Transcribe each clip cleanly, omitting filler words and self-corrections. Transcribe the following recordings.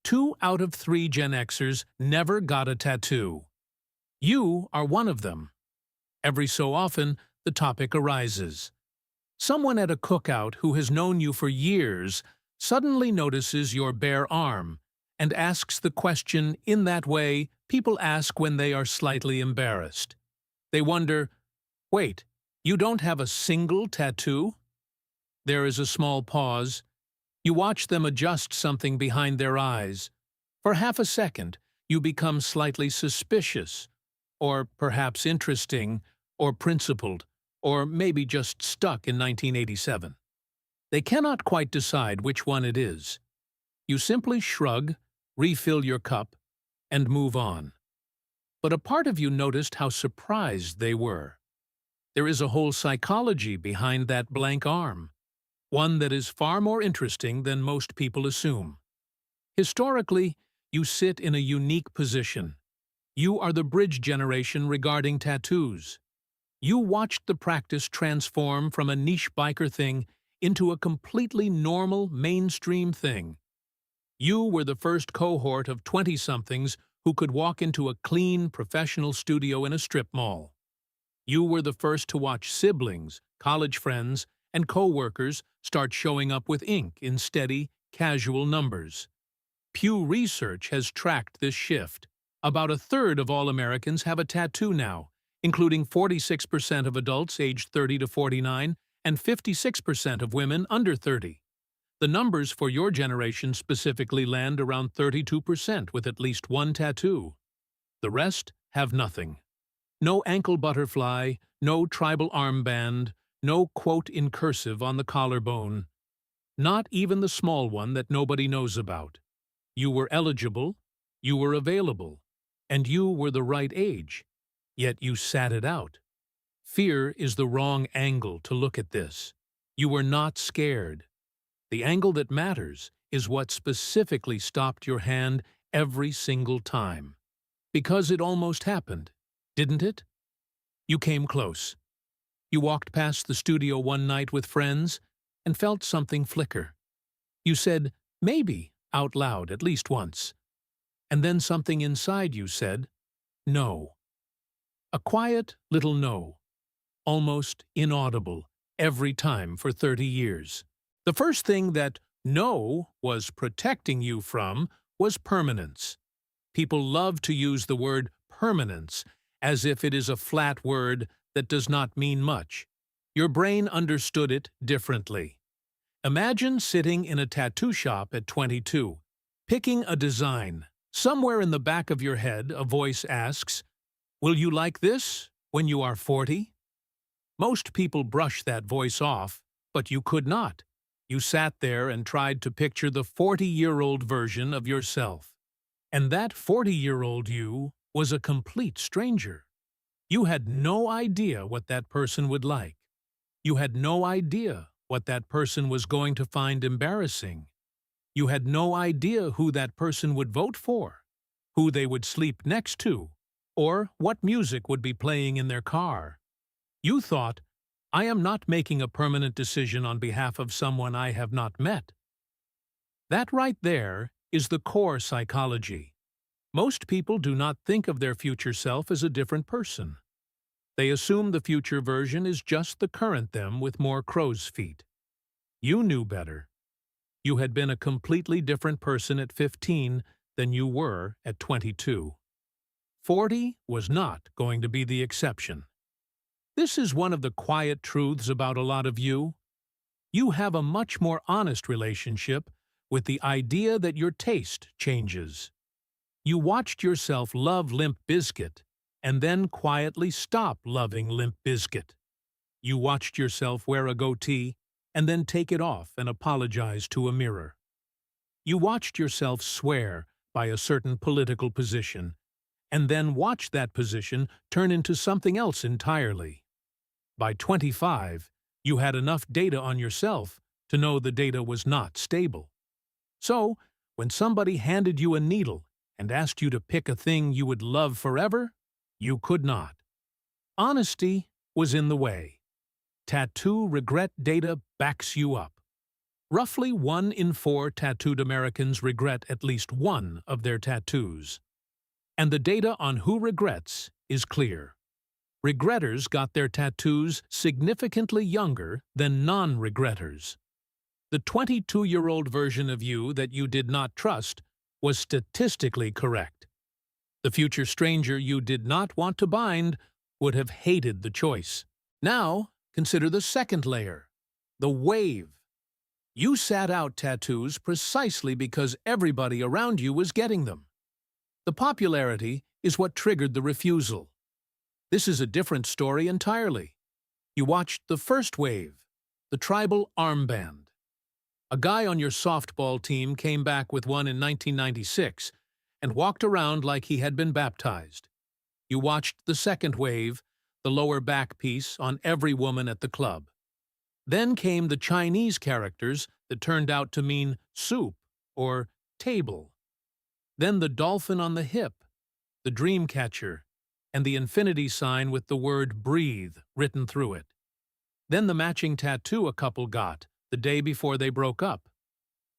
2 out of 3 Gen Xers never got a tattoo. You are one of them. Every so often, the topic arises. Someone at a cookout who has known you for years suddenly notices your bare arm and asks the question in that way people ask when they are slightly embarrassed. They wonder, "Wait, you don't have a single tattoo?" There is a small pause. You watch them adjust something behind their eyes. For half a second, you become slightly suspicious, or perhaps interesting, or principled, or maybe just stuck in 1987. They cannot quite decide which one it is. You simply shrug, refill your cup, and move on. But a part of you noticed how surprised they were. There is a whole psychology behind that blank arm, one that is far more interesting than most people assume. Historically, you sit in a unique position. You are the bridge generation regarding tattoos. You watched the practice transform from a niche biker thing into a completely normal, mainstream thing. You were the first cohort of 20-somethings who could walk into a clean, professional studio in a strip mall. You were the first to watch siblings, college friends, and co-workers start showing up with ink in steady, casual numbers. Pew Research has tracked this shift. About a third of all Americans have a tattoo now, including 46% of adults aged 30 to 49 and 56% of women under 30. The numbers for your generation specifically land around 32% with at least one tattoo. The rest have nothing. No ankle butterfly, no tribal armband, no quote in cursive on the collarbone. Not even the small one that nobody knows about. You were eligible, you were available, and you were the right age, yet you sat it out. Fear is the wrong angle to look at this. You were not scared. The angle that matters is what specifically stopped your hand every single time. Because it almost happened, didn't it? You came close. You walked past the studio one night with friends and felt something flicker. You said, "Maybe," out loud at least once. And then something inside you said, "No." A quiet little no, almost inaudible, every time for 30 years. The first thing that no was protecting you from was permanence. People love to use the word permanence as if it is a flat word that does not mean much. Your brain understood it differently. Imagine sitting in a tattoo shop at 22, picking a design. Somewhere in the back of your head, a voice asks, "Will you like this when you are 40?" Most people brush that voice off, but you could not. You sat there and tried to picture the 40-year-old version of yourself. And that 40-year-old you was a complete stranger. You had no idea what that person would like. You had no idea what that person was going to find embarrassing. You had no idea who that person would vote for, who they would sleep next to, or what music would be playing in their car. You thought, "I am not making a permanent decision on behalf of someone I have not met." That right there is the core psychology. Most people do not think of their future self as a different person. They assume the future version is just the current them with more crow's feet. You knew better. You had been a completely different person at 15 than you were at 22. 40 was not going to be the exception. This is one of the quiet truths about a lot of you. You have a much more honest relationship with the idea that your taste changes. You watched yourself love Limp Bizkit and then quietly stop loving Limp Bizkit. You watched yourself wear a goatee and then take it off and apologize to a mirror. You watched yourself swear by a certain political position and then watched that position turn into something else entirely. By 25, you had enough data on yourself to know the data was not stable. So, when somebody handed you a needle and asked you to pick a thing you would love forever, you could not. Honesty was in the way. Tattoo regret data backs you up. Roughly 1 in 4 tattooed Americans regret at least one of their tattoos. And the data on who regrets is clear. Regretters got their tattoos significantly younger than non-regretters. The 22-year-old version of you that you did not trust was statistically correct. The future stranger you did not want to bind would have hated the choice. Now, consider the second layer, the wave. You sat out tattoos precisely because everybody around you was getting them. The popularity is what triggered the refusal. This is a different story entirely. You watched the first wave, the tribal armband. A guy on your softball team came back with one in 1996 and walked around like he had been baptized. You watched the second wave, the lower back piece on every woman at the club. Then came the Chinese characters that turned out to mean soup or table. Then the dolphin on the hip, the dream catcher, and the infinity sign with the word breathe written through it. Then the matching tattoo a couple got the day before they broke up.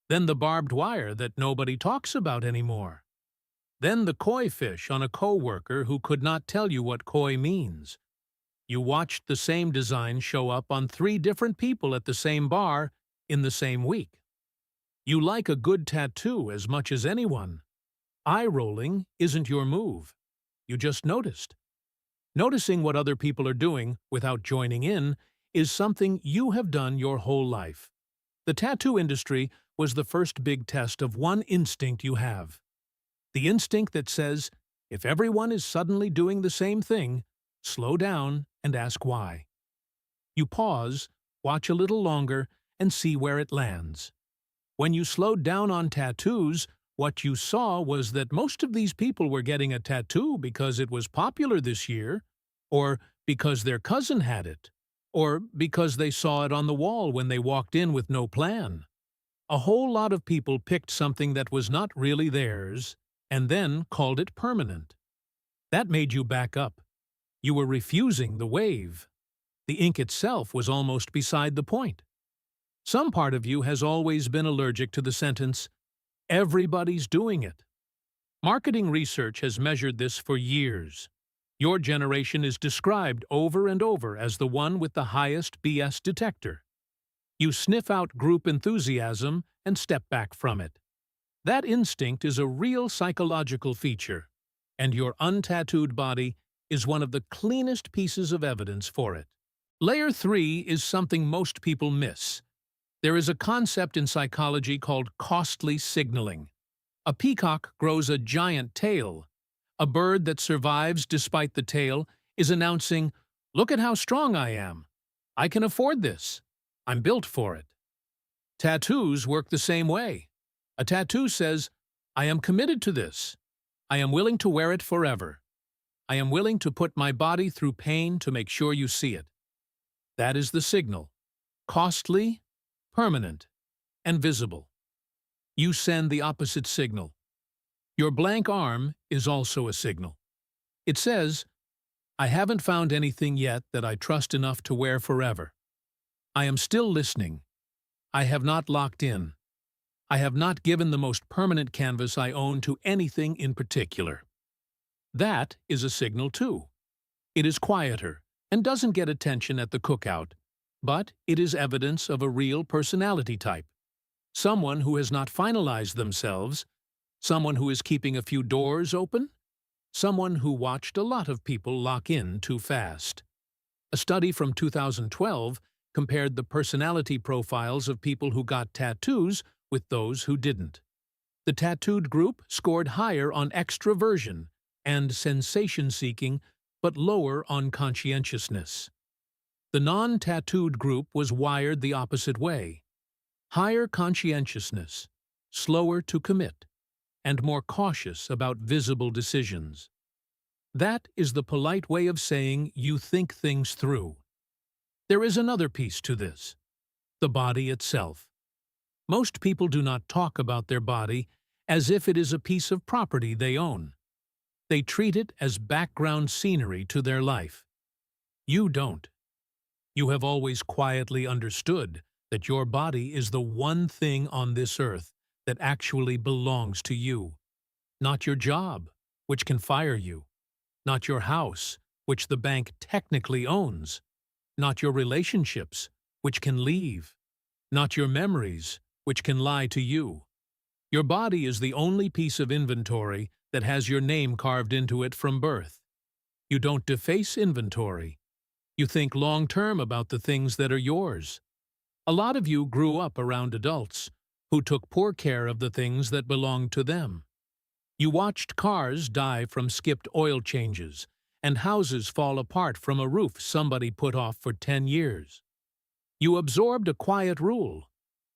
Then the barbed wire that nobody talks about anymore. Then the koi fish on a coworker who could not tell you what koi means. You watched the same design show up on 3 different people at the same bar in the same week. You like a good tattoo as much as anyone. Eye-rolling isn't your move. You just noticed. Noticing what other people are doing without joining in is something you have done your whole life. The tattoo industry was the first big test of one instinct you have. The instinct that says, if everyone is suddenly doing the same thing, slow down and ask why. You pause, watch a little longer, and see where it lands. When you slowed down on tattoos, what you saw was that most of these people were getting a tattoo because it was popular this year, or because their cousin had it, or because they saw it on the wall when they walked in with no plan. A whole lot of people picked something that was not really theirs, and then called it permanent. That made you back up. You were refusing the wave. The ink itself was almost beside the point. Some part of you has always been allergic to the sentence, "Everybody's doing it." Marketing research has measured this for years. Your generation is described over and over as the one with the highest BS detector. You sniff out group enthusiasm and step back from it. That instinct is a real psychological feature, and your untattooed body is one of the cleanest pieces of evidence for it. Layer 3 is something most people miss. There is a concept in psychology called costly signaling. A peacock grows a giant tail. A bird that survives despite the tail is announcing, "Look at how strong I am. I can afford this. I'm built for it." Tattoos work the same way. A tattoo says, "I am committed to this. I am willing to wear it forever. I am willing to put my body through pain to make sure you see it." That is the signal. Costly, permanent, and visible. You send the opposite signal. Your blank arm is also a signal. It says, "I haven't found anything yet that I trust enough to wear forever. I am still listening. I have not locked in. I have not given the most permanent canvas I own to anything in particular." That is a signal too. It is quieter and doesn't get attention at the cookout, but it is evidence of a real personality type. Someone who has not finalized themselves, someone who is keeping a few doors open, someone who watched a lot of people lock in too fast. A study from 2012 compared the personality profiles of people who got tattoos with those who didn't. The tattooed group scored higher on extraversion and sensation-seeking, but lower on conscientiousness. The non-tattooed group was wired the opposite way. Higher conscientiousness, slower to commit, and more cautious about visible decisions. That is the polite way of saying you think things through. There is another piece to this: the body itself. Most people do not talk about their body as if it is a piece of property they own. They treat it as background scenery to their life. You don't. You have always quietly understood that your body is the one thing on this earth that actually belongs to you. Not your job, which can fire you. Not your house, which the bank technically owns. Not your relationships, which can leave. Not your memories, which can lie to you. Your body is the only piece of inventory that has your name carved into it from birth. You don't deface inventory. You think long-term about the things that are yours. A lot of you grew up around adults who took poor care of the things that belonged to them. You watched cars die from skipped oil changes and houses fall apart from a roof somebody put off for 10 years. You absorbed a quiet rule.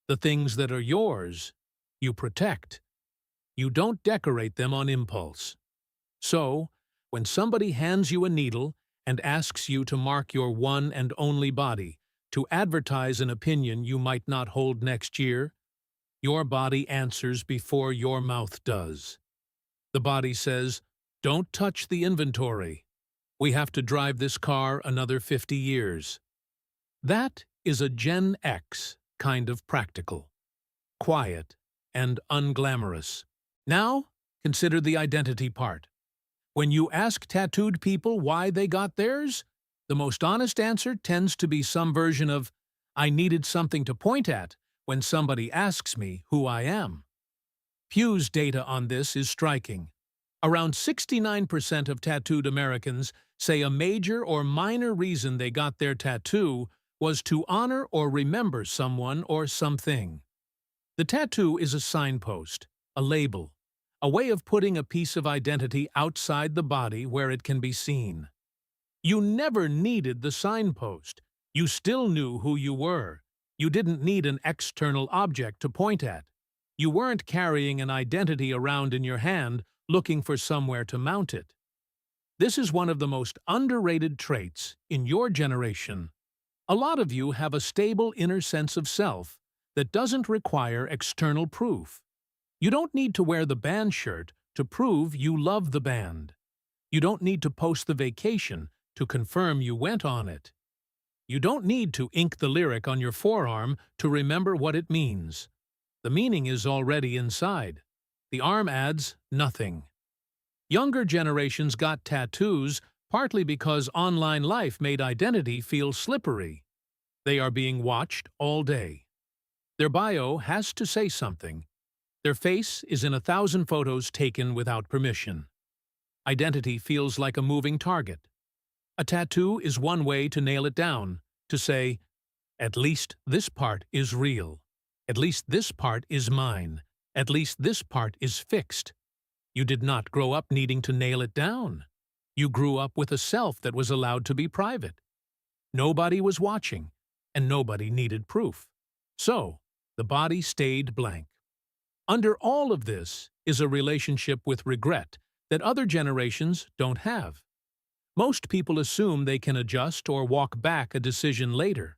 The things that are yours, you protect. You don't decorate them on impulse. So, when somebody hands you a needle and asks you to mark your one and only body, to advertise an opinion you might not hold next year, your body answers before your mouth does. The body says, "Don't touch the inventory. We have to drive this car another 50 years. That is a Gen X kind of practical, quiet, and unglamorous. Now, consider the identity part. When you ask tattooed people why they got theirs, the most honest answer tends to be some version of, "I needed something to point at when somebody asks me who I am." Pew's data on this is striking. Around 69% of tattooed Americans say a major or minor reason they got their tattoo was to honor or remember someone or something. The tattoo is a signpost, a label, a way of putting a piece of identity outside the body where it can be seen. You never needed the signpost. You still knew who you were. You didn't need an external object to point at. You weren't carrying an identity around in your hand looking for somewhere to mount it. This is one of the most underrated traits in your generation. A lot of you have a stable inner sense of self that doesn't require external proof. You don't need to wear the band shirt to prove you love the band. You don't need to post the vacation to confirm you went on it. You don't need to ink the lyric on your forearm to remember what it means. The meaning is already inside. The arm adds nothing. Younger generations got tattoos partly because online life made identity feel slippery. They are being watched all day. Their bio has to say something. Their face is in 1,000 photos taken without permission. Identity feels like a moving target. A tattoo is one way to nail it down, to say, "At least this part is real. At least this part is mine. At least this part is fixed." You did not grow up needing to nail it down. You grew up with a self that was allowed to be private. Nobody was watching, and nobody needed proof. So, the body stayed blank. Under all of this is a relationship with regret that other generations don't have. Most people assume they can adjust or walk back a decision later.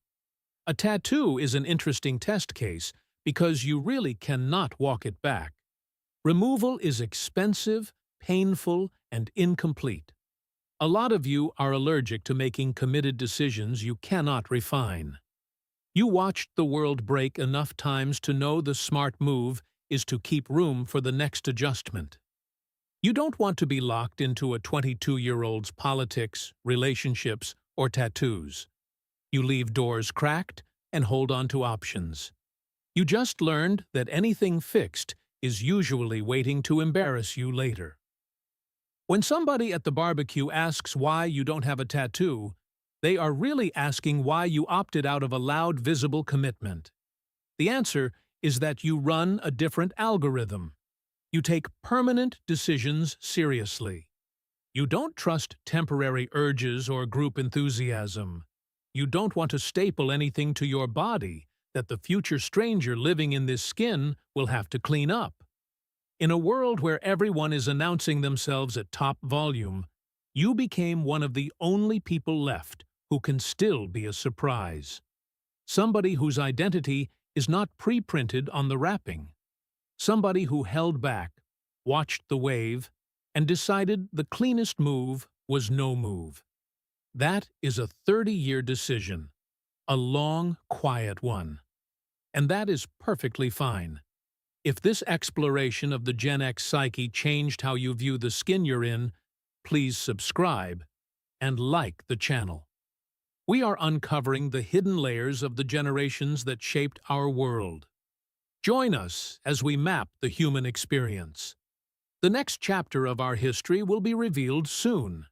A tattoo is an interesting test case because you really cannot walk it back. Removal is expensive, painful, and incomplete. A lot of you are allergic to making committed decisions you cannot refine. You watched the world break enough times to know the smart move is to keep room for the next adjustment. You don't want to be locked into a 22-year-old's politics, relationships, or tattoos. You leave doors cracked and hold on to options. You just learned that anything fixed is usually waiting to embarrass you later. When somebody at the barbecue asks why you don't have a tattoo, they are really asking why you opted out of a loud, visible commitment. The answer is that you run a different algorithm. You take permanent decisions seriously. You don't trust temporary urges or group enthusiasm. You don't want to staple anything to your body that the future stranger living in this skin will have to clean up. In a world where everyone is announcing themselves at top volume, you became one of the only people left who can still be a surprise. Somebody whose identity is not pre-printed on the wrapping. Somebody who held back, watched the wave, and decided the cleanest move was no move. That is a 30-year decision, a long, quiet one. And that is perfectly fine. If this exploration of the Gen X psyche changed how you view the skin you're in, please subscribe and like the channel. We are uncovering the hidden layers of the generations that shaped our world. Join us as we map the human experience. The next chapter of our history will be revealed soon.